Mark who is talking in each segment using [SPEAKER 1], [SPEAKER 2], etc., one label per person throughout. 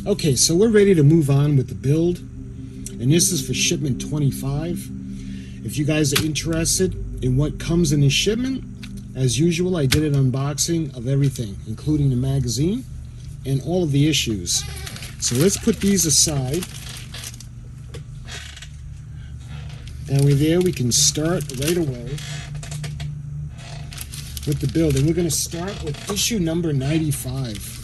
[SPEAKER 1] Okay, so we're ready to move on with the build, and this is for shipment 25. If you guys are interested in what comes in this shipment, as usual, I did an unboxing of everything, including the magazine and all of the issues. So let's put these aside. And we can start right away with the build. And we're going to start with issue number 95.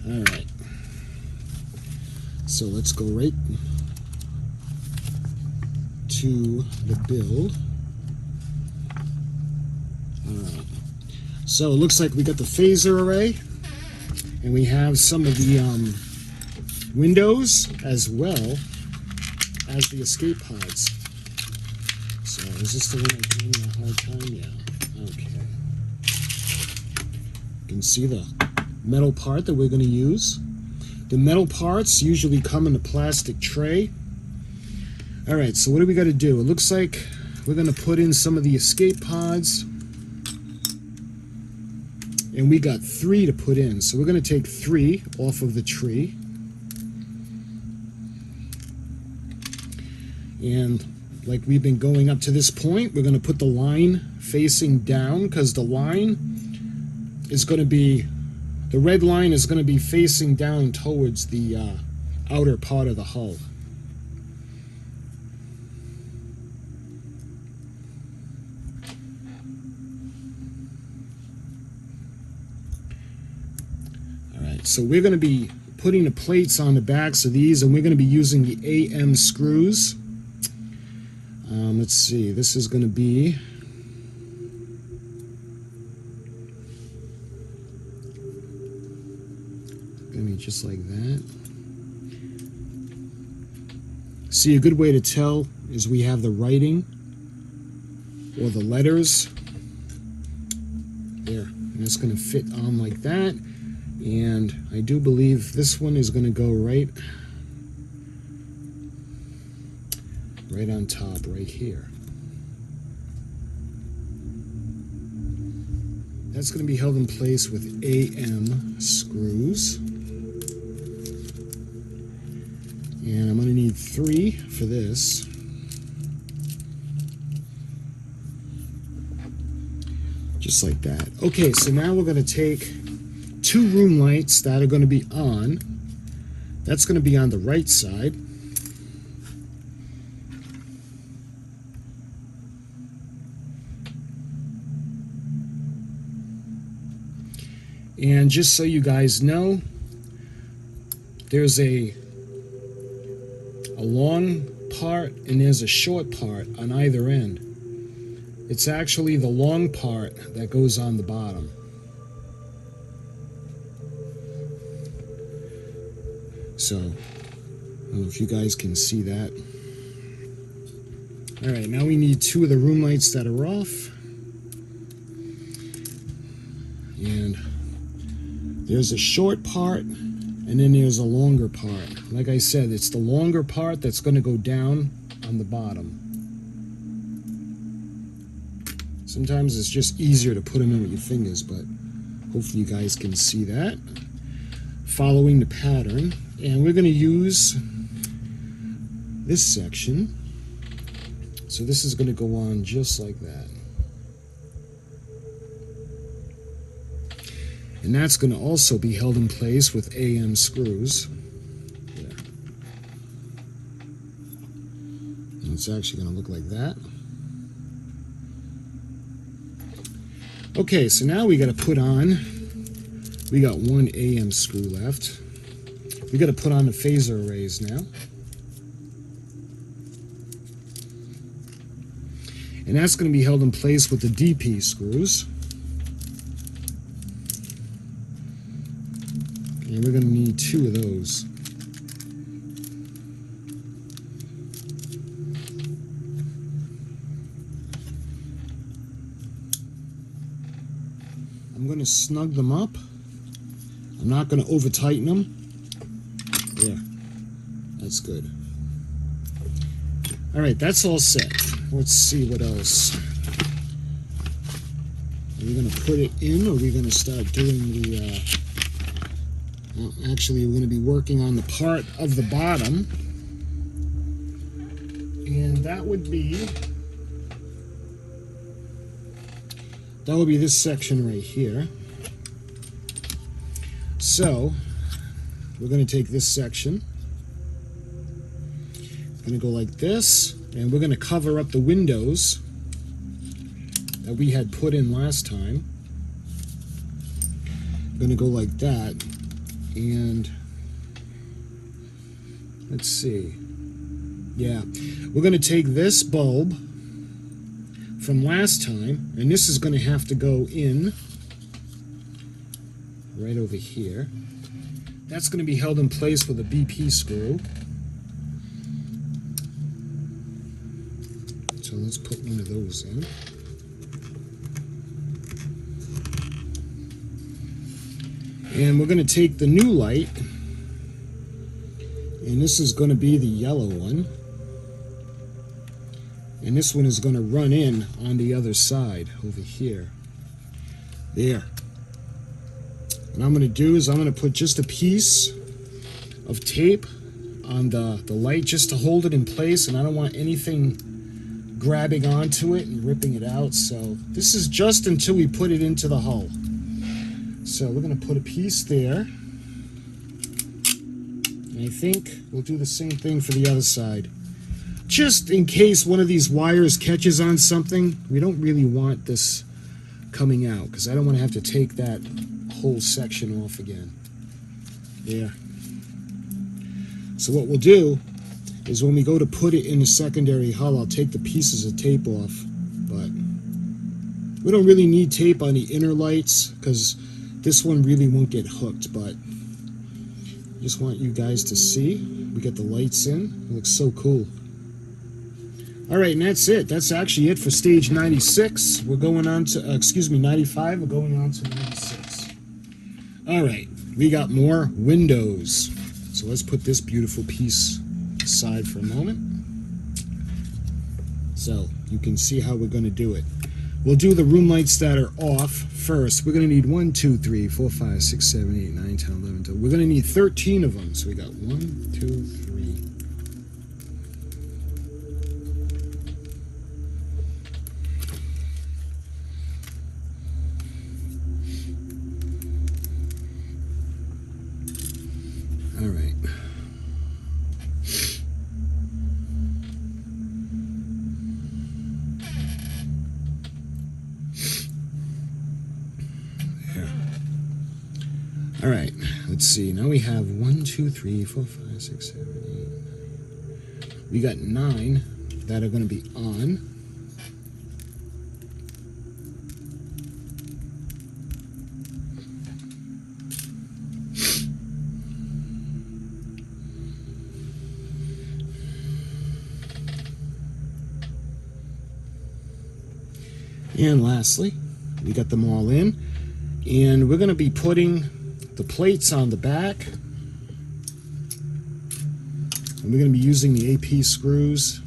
[SPEAKER 1] All right. So let's go right to the build. All right. So it looks like we got the phaser array, and we have some of the windows as well as the escape pods. So is this the one I gave me a hard time? Yeah. Okay. You can see the metal part that we're going to use. The metal parts usually come in a plastic tray. All right, so what do we got to do? It looks like we're going to put in some of the escape pods. And we got 3 to put in. So we're going to take 3 off of the tree. And like we've been going up to this point, we're going to put the line facing down, because the line is going to be, the red line is going to be facing down towards the outer part of the hull. So we're going to be putting the plates on the backs of these, and we're going to be using the AM screws. Let's see, this is going to be just like that. See, a good way to tell is we have the writing or the letters there, and it's going to fit on like that. And I do believe this one is going to go right on top, right here. That's going to be held in place with AM screws. And I'm going to need 3 for this. Just like that. Okay, so now we're going to take 2 room lights that are going to be on. That's going to be on the right side. And just so you guys know, there's a long part and there's a short part on either end. It's actually the long part that goes on the bottom. So, I don't know if you guys can see that. All right, now we need 2 of the room lights that are off. And there's a short part, and then there's a longer part. Like I said, it's the longer part that's going to go down on the bottom. Sometimes it's just easier to put them in with your fingers, but hopefully you guys can see that. Following the pattern. And we're going to use this section. So this is going to go on just like that. And that's going to also be held in place with AM screws. There. And it's actually going to look like that. Okay, so now we got to put on, we got 1 AM screw left. We got to put on the phaser arrays now. And that's going to be held in place with the DP screws. And we're going to need 2 of those. I'm going to snug them up. I'm not going to over tighten them. There, that's good. All right, that's all set. Let's see what else. Are we going to put it in, or are we going to start doing the... well, actually, we're going to be working on the part of the bottom. And that would be this section right here. So, we're going to take this section. It's going to go like this, and we're going to cover up the windows that we had put in last time. I'm going to go like that, and let's see. Yeah, we're going to take this bulb from last time, and this is going to have to go in right over here. That's going to be held in place with a BP screw. So let's put one of those in. And we're going to take the new light, and this is going to be the yellow one. And this one is going to run in on the other side over here. There. What I'm going to do is I'm going to put just a piece of tape on the light just to hold it in place, and I don't want anything grabbing onto it and ripping it out. So this is just until we put it into the hull. So we're going to put a piece there. And I think we'll do the same thing for the other side. Just in case one of these wires catches on something, we don't really want this coming out, because I don't want to have to take that whole section off again. There. So what we'll do is when we go to put it in the secondary hull, I'll take the pieces of tape off. But we don't really need tape on the inner lights, because this one really won't get hooked. But just want you guys to see. We got the lights in. It looks so cool. All right, and that's it. That's actually it for stage 96. We're going on to, 95. We're going on to 96. All right, we got more windows. So let's put this beautiful piece aside for a moment. So you can see how we're going to do it. We'll do the room lights that are off first. We're going to need 1, 2, 3, 4, 5, 6, 7, 8, 9, 10, 11, 12. We're going to need 13 of them. So we got 1, 2, 3. All right. There. All right. Let's see. Now we have 1, 2, 3, 4, 5, 6, 7, 8, 9. We got 9 that are going to be on. And lastly, we got them all in, and we're going to be putting the plates on the back, and we're going to be using the AP screws.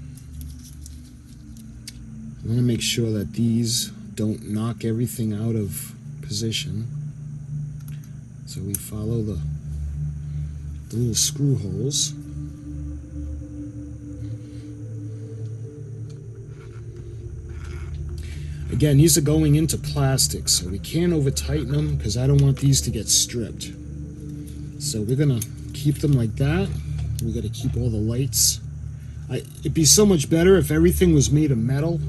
[SPEAKER 1] I want to make sure that these don't knock everything out of position, so we follow the little screw holes. Again, these are going into plastic, so we can't over tighten them because I don't want these to get stripped. So we're gonna keep them like that. We gotta keep all the lights. It'd be so much better if everything was made of metal,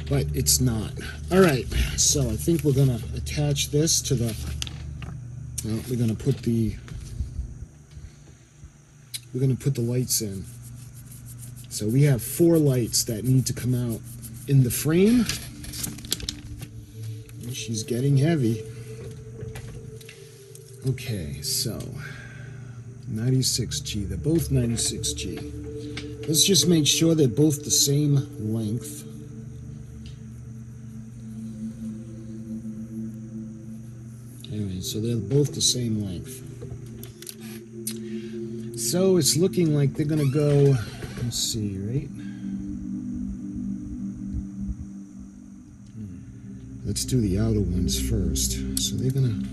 [SPEAKER 1] but it's not. All right, so I think we're gonna attach this to the, well, we're gonna put the lights in. So we have 4 lights that need to come out in the frame. She's getting heavy. Okay, so 96G. They're both 96G. Let's just make sure they're both the same length. Anyway, so they're both the same length. So it's looking like they're gonna go Let's see, right? Let's do the outer ones first. So they're gonna...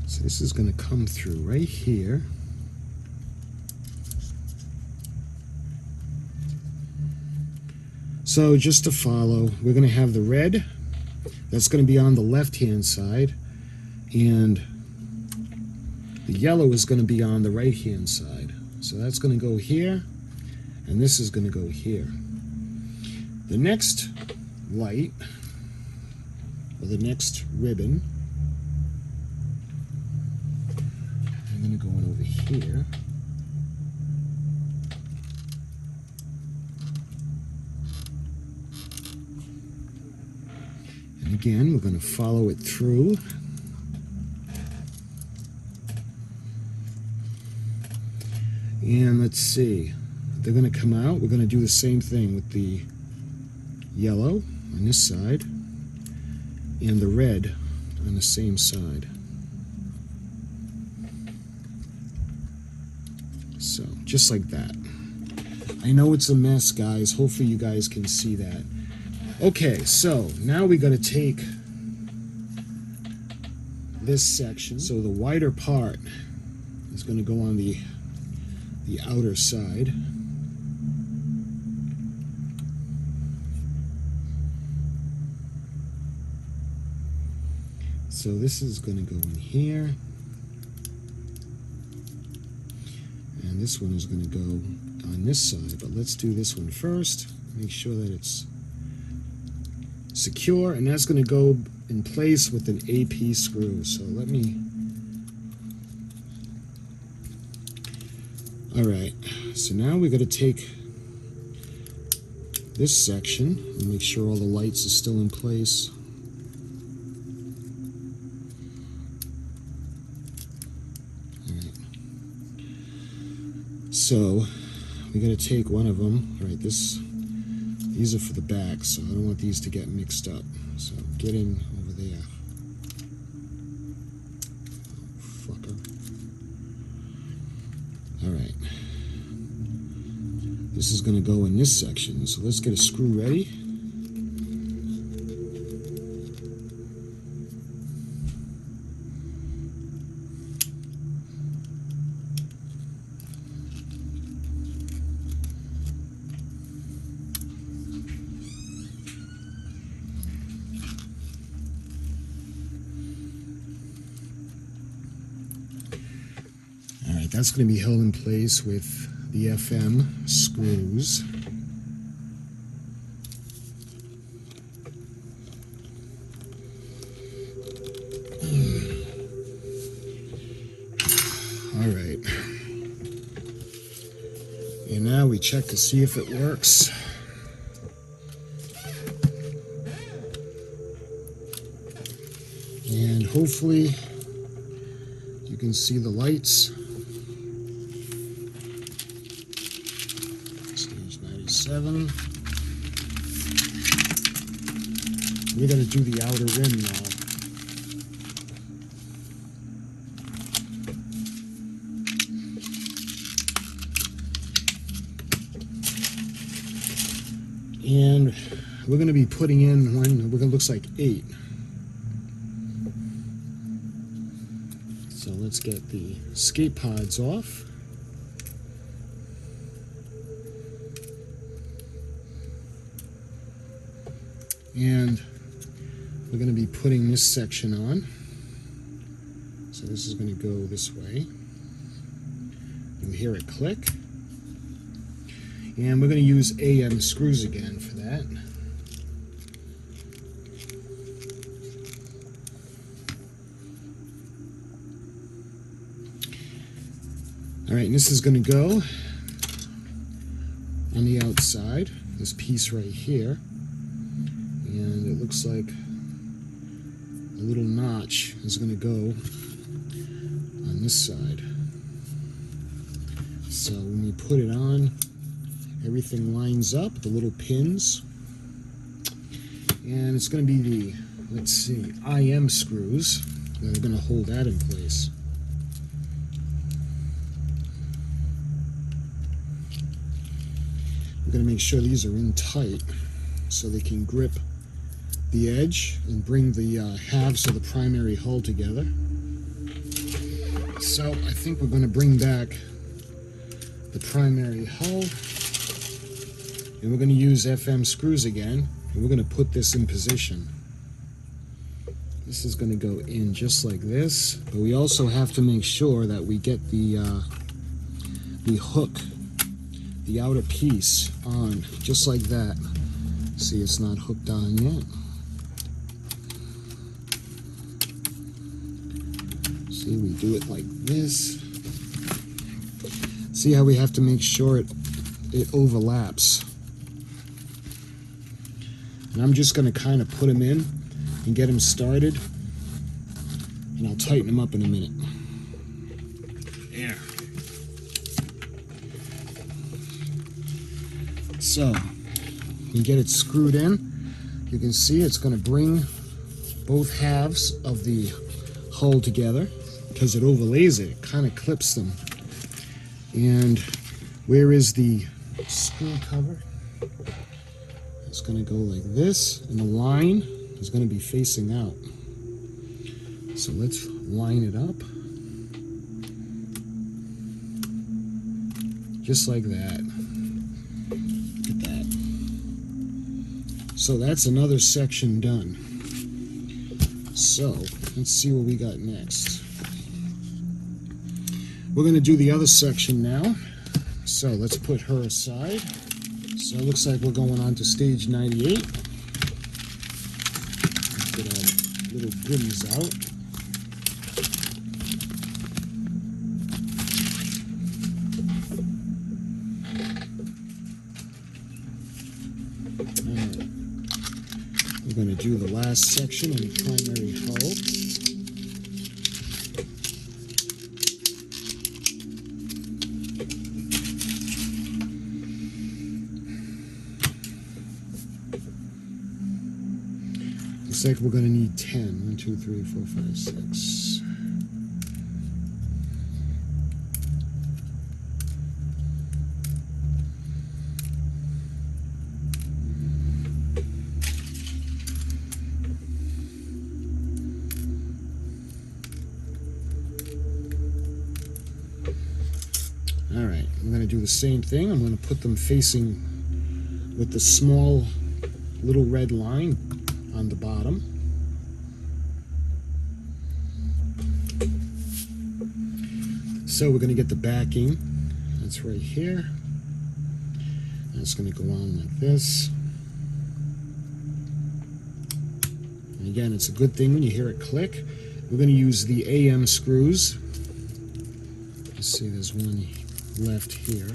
[SPEAKER 1] So this is gonna come through right here. So just to follow, we're gonna have the red. That's gonna be on the left-hand side. And the yellow is going to be on the right-hand side. So that's going to go here, and this is going to go here. The next light, or the next ribbon, I'm going to go in over here. And again, we're going to follow it through. And let's see, they're going to come out. We're going to do the same thing with the yellow on this side and the red on the same side. So, just like that. I know it's a mess, guys. Hopefully you guys can see that. Okay, so now we got to take this section. So the wider part is going to go on the outer side. So this is going to go in here, and this one is going to go on this side, but let's do this one first. Make sure that it's secure, and that's going to go in place with an AP screw. So let me... Alright, so now we're going to take this section and make sure all the lights are still in place. Alright. So, we're going to take one of them. Alright, these are for the back, so I don't want these to get mixed up. So, get in over there. Alright, this is going to go in this section, so let's get a screw ready. Alright, that's going to be held in place with the FM screws. Alright. And now we check to see if it works. And hopefully you can see the lights. Stage 97. We're going to do the outer rim now. And we're going to be putting in one, looks like 8. So let's get the skate pods off. And we're going to be putting this section on. So this is going to go this way. You'll hear it click. And we're going to use AM screws again for that. Alright, and this is going to go on the outside, this piece right here. And it looks like a little notch is going to go on this side. So when we put it on, everything lines up, the little pins. And it's going to be the let's see, IM screws that are going to hold that in place. We're going to make sure these are in tight so they can grip the edge and bring the halves of the primary hull together. So I think we're going to bring back the primary hull, and we're going to use FM screws again, and we're going to put this in position. This is going to go in just like this, but we also have to make sure that we get the hook, the outer piece, on just like that. See, it's not hooked on yet. See, we do it like this. See how we have to make sure it overlaps. And I'm just going to kind of put them in and get them started, and I'll tighten them up in a minute. There. So, when you get it screwed in, you can see it's going to bring both halves of the hull together because it overlays it. It kind of clips them. And where is the screw cover? It's going to go like this, and the line is going to be facing out. So let's line it up. Just like that. Look at that. So that's another section done. So let's see what we got next. We're going to do the other section now. So let's put her aside. So it looks like we're going on to stage 98. Let's get our little goodies out. Alright. We're going to do the last section on the primary hull. Looks like we're going to need 10. 1, 2, 3, 4, 5, 6. All right, I'm going to do the same thing. I'm going to put them facing with the small little red line on the bottom. So we're going to get the backing. That's right here. And it's going to go on like this. And again, it's a good thing when you hear it click. We're going to use the AM screws. Let's see, there's one left here.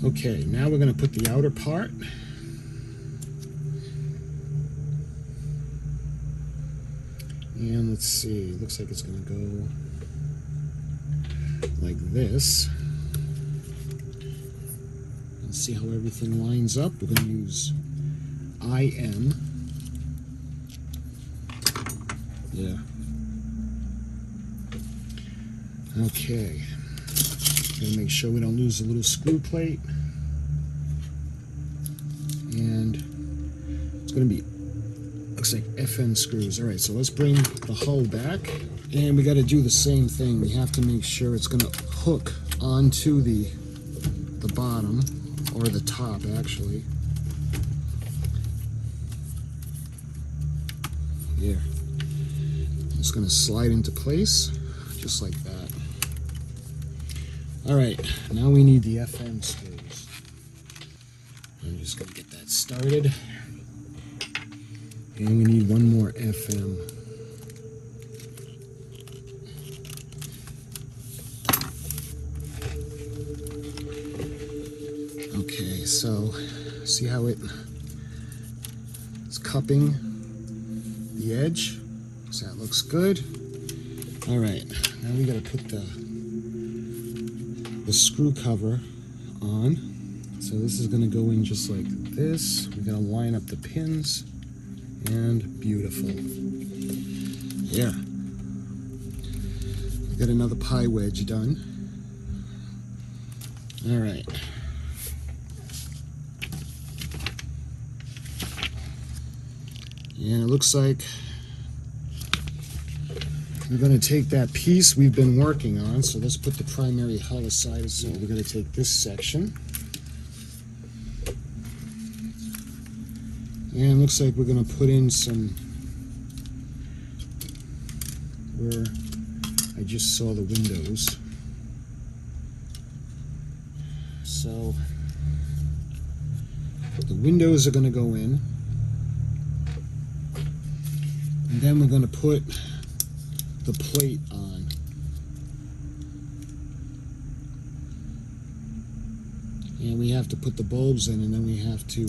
[SPEAKER 1] Okay, now we're going to put the outer part. And let's see, it looks like it's going to go like this. Let's see how everything lines up. We're going to use IM. Yeah. Okay. Gotta make sure we don't lose the little screw plate. And it's gonna be, looks like FN screws. All right, so let's bring the hull back, and we got to do the same thing. We have to make sure it's gonna hook onto the bottom, or the top actually. There. It's gonna slide into place just like that. All right, now we need the FM screws. I'm just gonna get that started. And we need one more FM. Okay, so see how it's cupping the edge? So that looks good. All right, now we gotta put the screw cover on. So this is going to go in just like this. We're going to line up the pins, and beautiful. There. We got another pie wedge done. All right. And it looks like we're going to take that piece we've been working on. So let's put the primary hull aside. So we're going to take this section. And it looks like we're going to put in some where I just saw the windows. So the windows are going to go in. And then we're going to put the plate on. And we have to put the bulbs in, and then we have to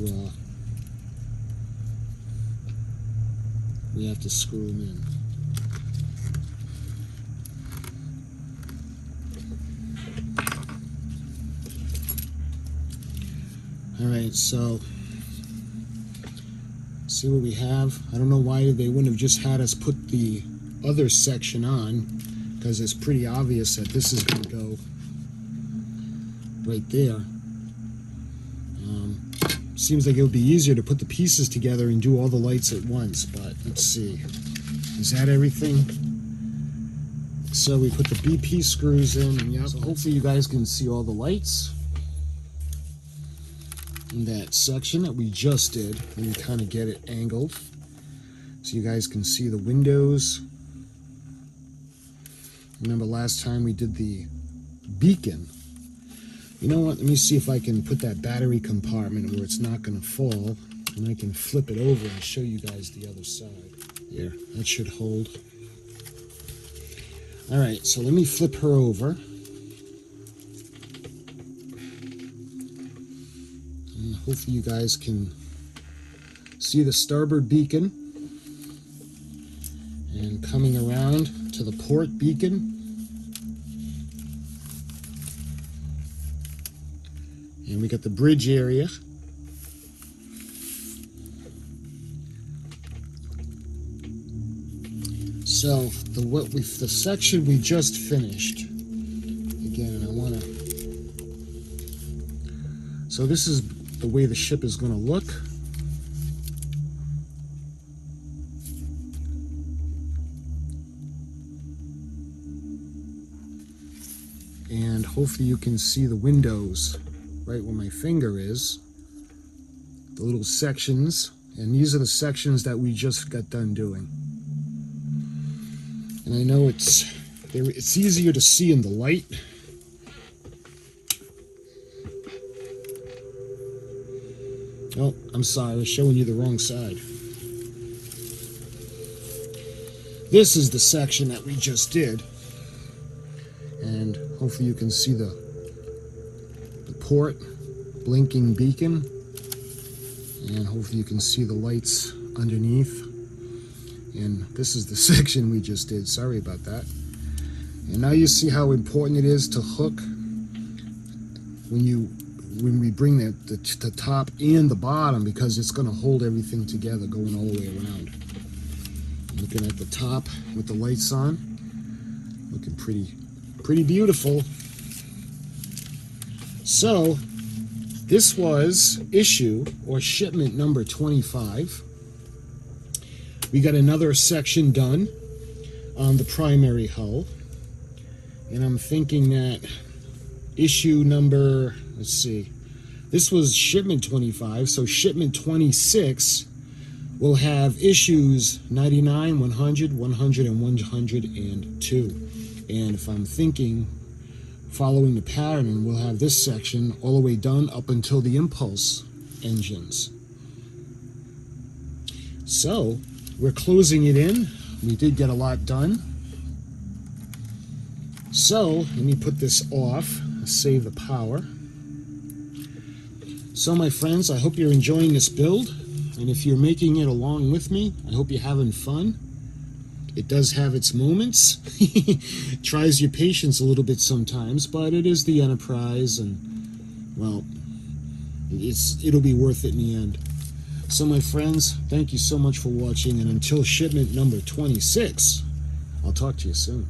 [SPEAKER 1] screw them in. All right, so see what we have. I don't know why they wouldn't have just had us put the other section on, because it's pretty obvious that this is going to go right there. Seems like it would be easier to put the pieces together and do all the lights at once, but let's see. Is that everything? So we put the BP screws in, and yeah, so hopefully you guys can see all the lights in that section that we just did, and we kind of get it angled so you guys can see the windows. Remember last time we did the beacon. You know what, let me see if I can put that battery compartment where it's not going to fall, and I can flip it over and show you guys the other side. There, that should hold. All right, so let me flip her over. And hopefully you guys can see the starboard beacon. And coming around to the port beacon. And we got the bridge area. So the section we just finished. Again, I want to. So this is the way the ship is going to look. And hopefully you can see the windows right where my finger is, the little sections, and these are the sections that we just got done doing. And I know it's easier to see in the light. Oh, I'm sorry, I was showing you the wrong side. This is the section that we just did, and hopefully you can see the port blinking beacon, and hopefully you can see the lights underneath. And this is the section we just did. Sorry about that. And now you see how important it is to hook when we bring the top and the bottom, because it's going to hold everything together going all the way around. Looking at the top with the lights on, looking pretty beautiful. So this was issue or shipment number 25. We got another section done on the primary hull, and I'm thinking that issue number, let's see, this was shipment 25, so shipment 26 will have issues 99, 100, 100, and 102. And if I'm thinking, following the pattern, we'll have this section all the way done up until the impulse engines. So we're closing it in. We did get a lot done. So let me put this off, save the power. So my friends, I hope you're enjoying this build, and if you're making it along with me, I hope you're having fun. It does have its moments. Tries your patience a little bit sometimes, but it is the Enterprise, and well, It'll be worth it in the end. So my friends, thank you so much for watching, and until shipment number 26, I'll talk to you soon.